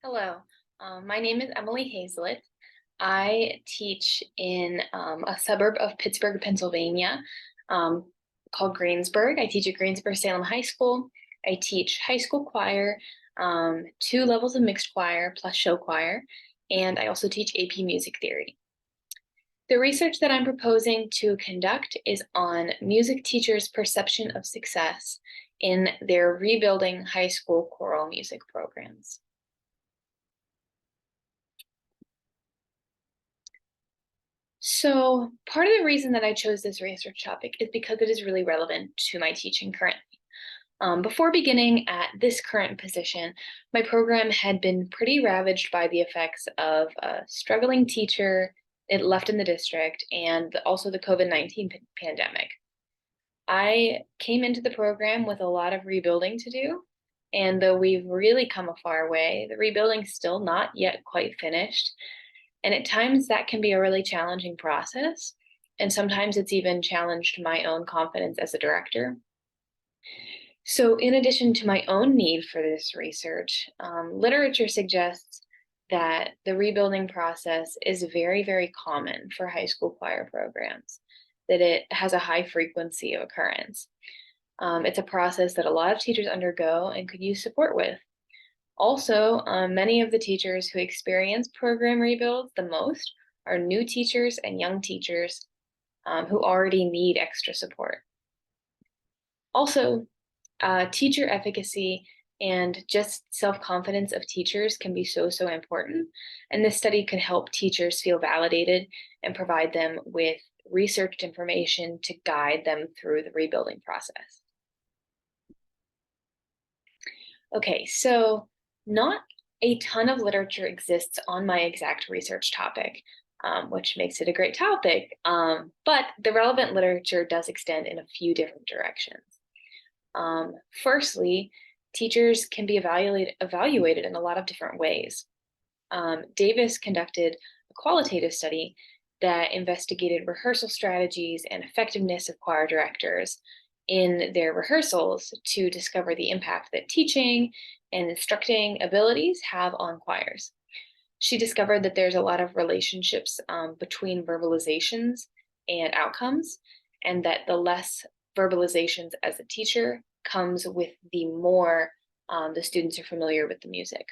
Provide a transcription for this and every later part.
Hello, my name is Emily Hazlett. I teach in a suburb of Pittsburgh, Pennsylvania, um, called Greensburg. I teach at Greensburg-Salem High School. I teach high school choir, two levels of mixed choir plus show choir, and I also teach AP Music Theory. The research that I'm proposing to conduct is on music teachers' perception of success in their rebuilding high school choral music programs. So part of the reason that I chose this research topic is because it is really relevant to my teaching currently. Before beginning at this current position, my program had been pretty ravaged by the effects of a struggling teacher it left in the district and also the COVID-19 pandemic. I came into the program with a lot of rebuilding to do, and though we've really come a far way, the rebuilding's still not yet quite finished. And at times that can be a really challenging process. And sometimes it's even challenged my own confidence as a director. So, in addition to my own need for this research, literature suggests that the rebuilding process is very, very common for high school choir programs, that it has a high frequency of occurrence. It's a process that a lot of teachers undergo and could use support with. Also, many of the teachers who experience program rebuilds the most are new teachers and young teachers who already need extra support. Also, teacher efficacy and just self-confidence of teachers can be so important. And this study could help teachers feel validated and provide them with researched information to guide them through the rebuilding process. Okay, so not a ton of literature exists on my exact research topic, which makes it a great topic, but the relevant literature does extend in a few different directions. Firstly, teachers can be evaluated in a lot of different ways. Davis conducted a qualitative study that investigated rehearsal strategies and effectiveness of choir directors in their rehearsals to discover the impact that teaching and instructing abilities have on choirs. She discovered that there's a lot of relationships between verbalizations and outcomes, and that the less verbalizations as a teacher comes with the more the students are familiar with the music.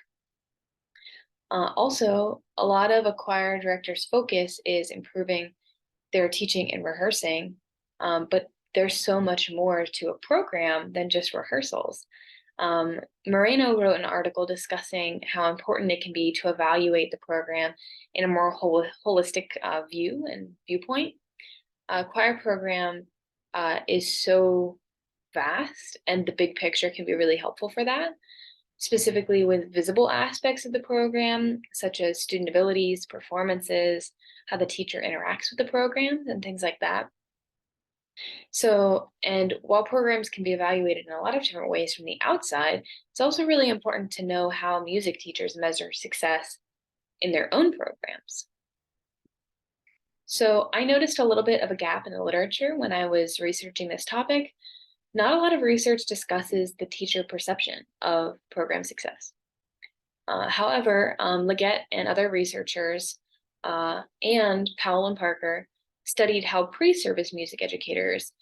Also, a lot of a choir director's focus is improving their teaching and rehearsing, but there's so much more to a program than just rehearsals. Moreno wrote an article discussing how important it can be to evaluate the program in a more holistic view and viewpoint. A choir program is so vast, and the big picture can be really helpful for that, specifically with visible aspects of the program, such as student abilities, performances, how the teacher interacts with the program, and things like that. So, and while programs can be evaluated in a lot of different ways from the outside, it's also really important to know how music teachers measure success in their own programs. So, I noticed a little bit of a gap in the literature when I was researching this topic. Not a lot of research discusses the teacher perception of program success. However, Leggett and other researchers and Powell and Parker studied how pre-service music educators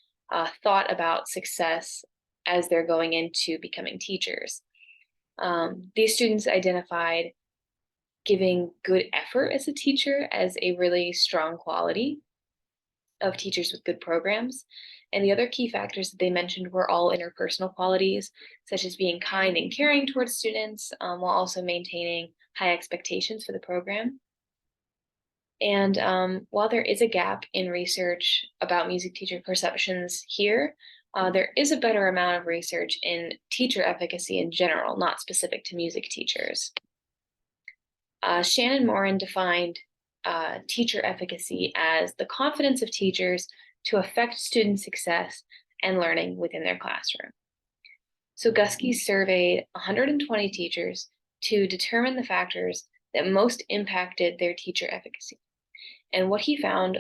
thought about success as they're going into becoming teachers. These students identified giving good effort as a teacher as a really strong quality of teachers with good programs. And the other key factors that they mentioned were all interpersonal qualities, such as being kind and caring towards students, while also maintaining high expectations for the program. And while there is a gap in research about music teacher perceptions here, there is a better amount of research in teacher efficacy in general, not specific to music teachers. Shannon Morin defined teacher efficacy as the confidence of teachers to affect student success and learning within their classroom. So Guskey surveyed 120 teachers to determine the factors that most impacted their teacher efficacy. And what he found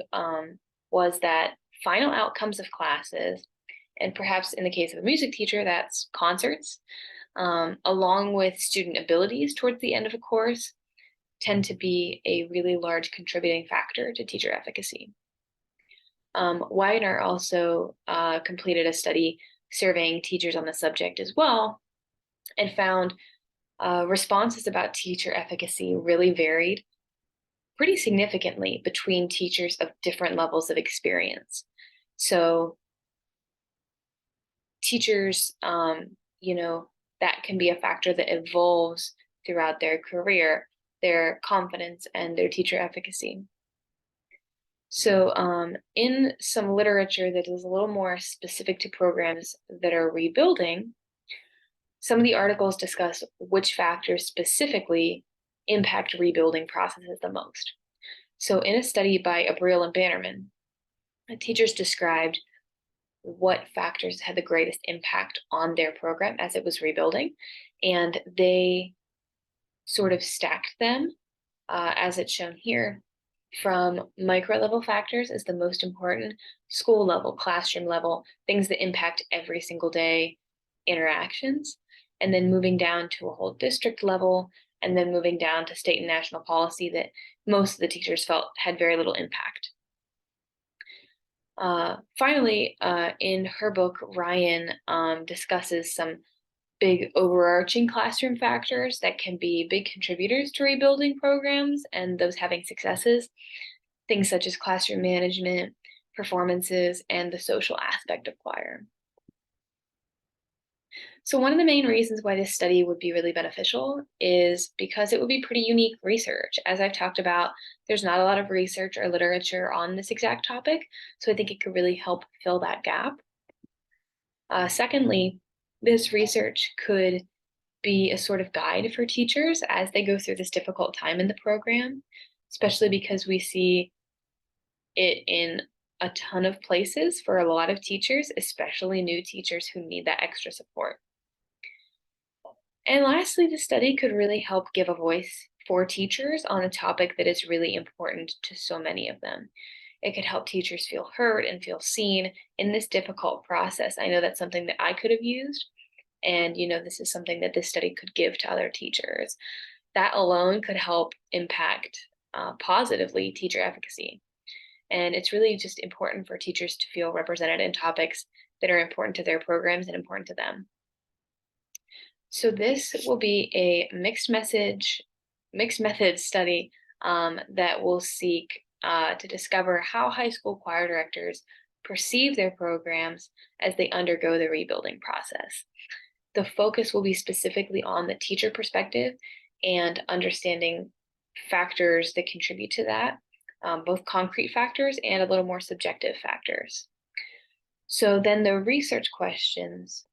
was that final outcomes of classes, and perhaps in the case of a music teacher, that's concerts, along with student abilities towards the end of a course, tend to be a really large contributing factor to teacher efficacy. Widener also completed a study surveying teachers on the subject as well, and found responses about teacher efficacy really varied pretty significantly between teachers of different levels of experience. So teachers, that can be a factor that evolves throughout their career, their confidence, and their teacher efficacy. So, in some literature that is a little more specific to programs that are rebuilding, some of the articles discuss which factors specifically impact rebuilding processes the most. So, in a study by Abril and Bannerman, the teachers described what factors had the greatest impact on their program as it was rebuilding, and they sort of stacked them, as it's shown here, from micro level factors as the most important, school level, classroom level, things that impact every single day interactions, and then moving down to a whole district level, and then moving down to state and national policy that most of the teachers felt had very little impact. Finally, in her book, Ryan discusses some big overarching classroom factors that can be big contributors to rebuilding programs and those having successes. Things such as classroom management, performances, and the social aspect of choir. So one of the main reasons why this study would be really beneficial is because it would be pretty unique research. As I've talked about, there's not a lot of research or literature on this exact topic, so I think it could really help fill that gap. Secondly, this research could be a sort of guide for teachers as they go through this difficult time in the program, especially because we see it in a ton of places for a lot of teachers, especially new teachers who need that extra support. And lastly, the study could really help give a voice for teachers on a topic that is really important to so many of them. It could help teachers feel heard and feel seen in this difficult process. I know that's something that I could have used. And, this is something that this study could give to other teachers. That alone could help impact positively teacher efficacy. And it's really just important for teachers to feel represented in topics that are important to their programs and important to them. So this will be a mixed method study that will seek to discover how high school choir directors perceive their programs as they undergo the rebuilding process. The focus will be specifically on the teacher perspective and understanding factors that contribute to that, both concrete factors and a little more subjective factors. So then the research questions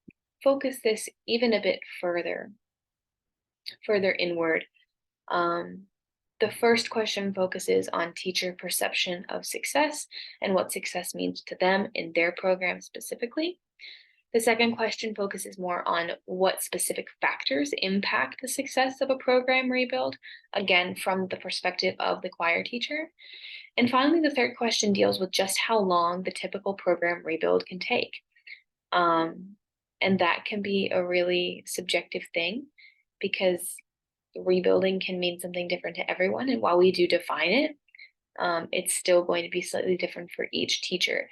focus this even a bit further inward. The first question focuses on teacher perception of success and what success means to them in their program specifically. The second question focuses more on what specific factors impact the success of a program rebuild, again, from the perspective of the choir teacher. And finally, the third question deals with just how long the typical program rebuild can take. And that can be a really subjective thing because rebuilding can mean something different to everyone. And while we do define it, it's still going to be slightly different for each teacher.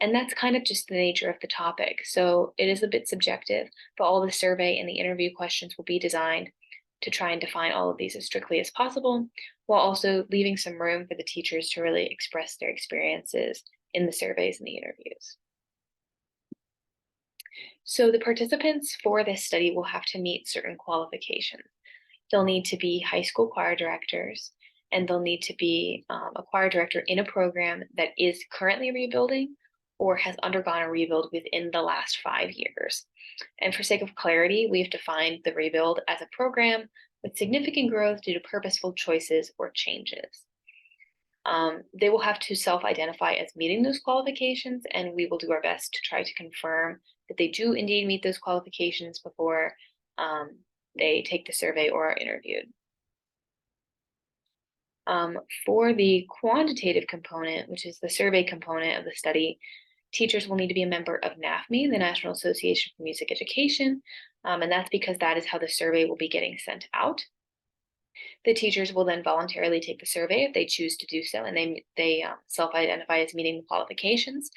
And that's kind of just the nature of the topic. So it is a bit subjective, but all the survey and the interview questions will be designed to try and define all of these as strictly as possible, while also leaving some room for the teachers to really express their experiences in the surveys and the interviews. So the participants for this study will have to meet certain qualifications. They'll need to be high school choir directors, and they'll need to be a choir director in a program that is currently rebuilding or has undergone a rebuild within the last 5 years. And for sake of clarity, we've defined the rebuild as a program with significant growth due to purposeful choices or changes. They will have to self-identify as meeting those qualifications, and we will do our best to try to confirm that they do indeed meet those qualifications before they take the survey or are interviewed. For the quantitative component, which is the survey component of the study, teachers will need to be a member of NAFME, the National Association for Music Education, And that's because that is how the survey will be getting sent out. The teachers will then voluntarily take the survey if they choose to do so, and they self-identify as meeting the qualifications.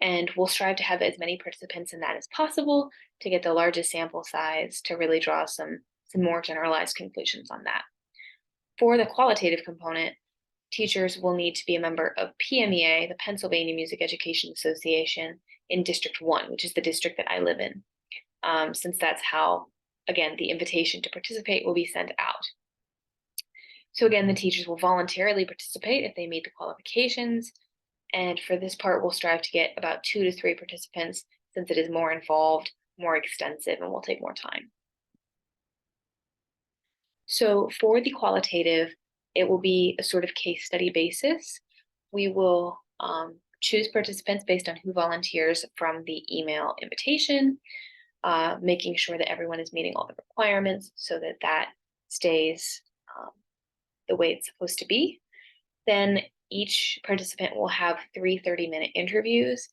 And we'll strive to have as many participants in that as possible to get the largest sample size to really draw some more generalized conclusions on that. For the qualitative component, teachers will need to be a member of PMEA, the Pennsylvania Music Education Association, in District 1, which is the district that I live in, since that's how, again, the invitation to participate will be sent out. So again, the teachers will voluntarily participate if they meet the qualifications. And for this part, we'll strive to get about 2 to 3 participants since it is more involved, more extensive, and will take more time. So for the qualitative, it will be a sort of case study basis. We will choose participants based on who volunteers from the email invitation, making sure that everyone is meeting all the requirements so that that stays the way it's supposed to be. Then each participant will have 3 30-minute interviews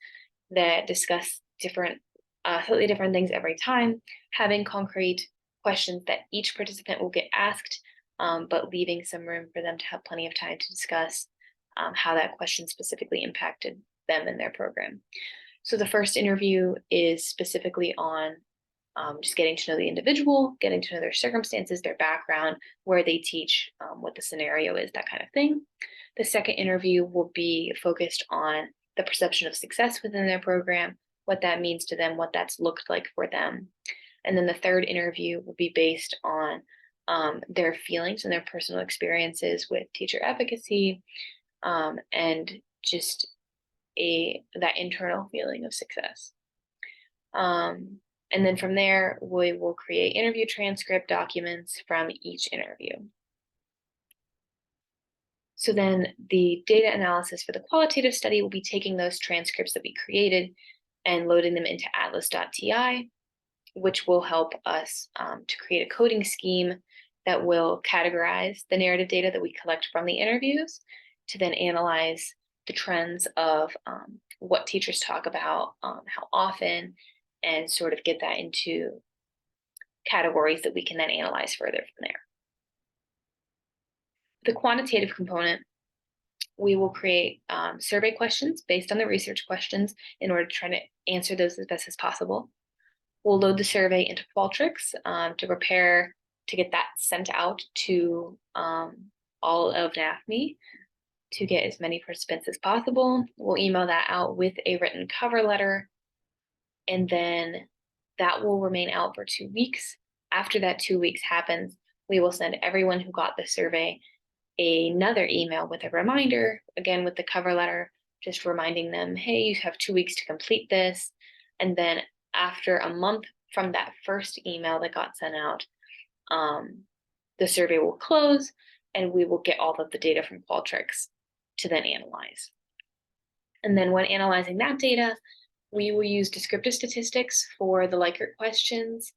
that discuss slightly different things every time, having concrete questions that each participant will get asked, but leaving some room for them to have plenty of time to discuss how that question specifically impacted them in their program. So the first interview is specifically on just getting to know the individual, getting to know their circumstances, their background, where they teach, what the scenario is, that kind of thing. The second interview will be focused on the perception of success within their program, what that means to them, what that's looked like for them. And then the third interview will be based on their feelings and their personal experiences with teacher efficacy, and just that internal feeling of success. And then from there, we will create interview transcript documents from each interview. So then the data analysis for the qualitative study will be taking those transcripts that we created and loading them into atlas.ti, which will help us to create a coding scheme that will categorize the narrative data that we collect from the interviews to then analyze the trends of what teachers talk about, how often, and sort of get that into categories that we can then analyze further from there. The quantitative component, we will create survey questions based on the research questions in order to try to answer those as best as possible. We'll load the survey into Qualtrics to prepare to get that sent out to all of NAFME to get as many participants as possible. We'll email that out with a written cover letter, and then that will remain out for 2 weeks. After that 2 weeks happens, we will send everyone who got the survey another email with a reminder, again with the cover letter, just reminding them, hey, you have 2 weeks to complete this. And then after a month from that first email that got sent out, the survey will close and we will get all of the data from Qualtrics to then analyze. And then when analyzing that data, we will use descriptive statistics for the Likert questions,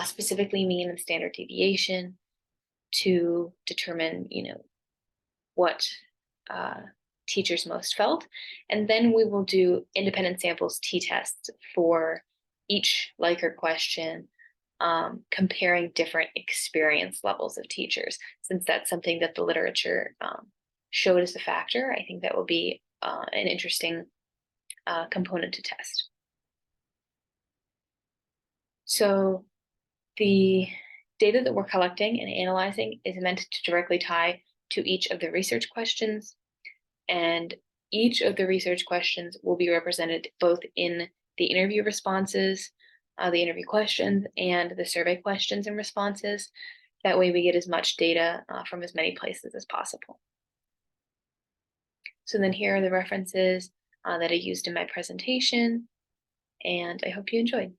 specifically mean and standard deviation, to determine, what teachers most felt. And then we will do independent samples t-tests for each Likert question, comparing different experience levels of teachers. Since that's something that the literature showed as a factor, I think that will be an interesting component to test. So the data that we're collecting and analyzing is meant to directly tie to each of the research questions, and each of the research questions will be represented both in the interview responses, the interview questions, and the survey questions and responses. That way we get as much data from as many places as possible. So then here are the references that I used in my presentation, and I hope you enjoyed.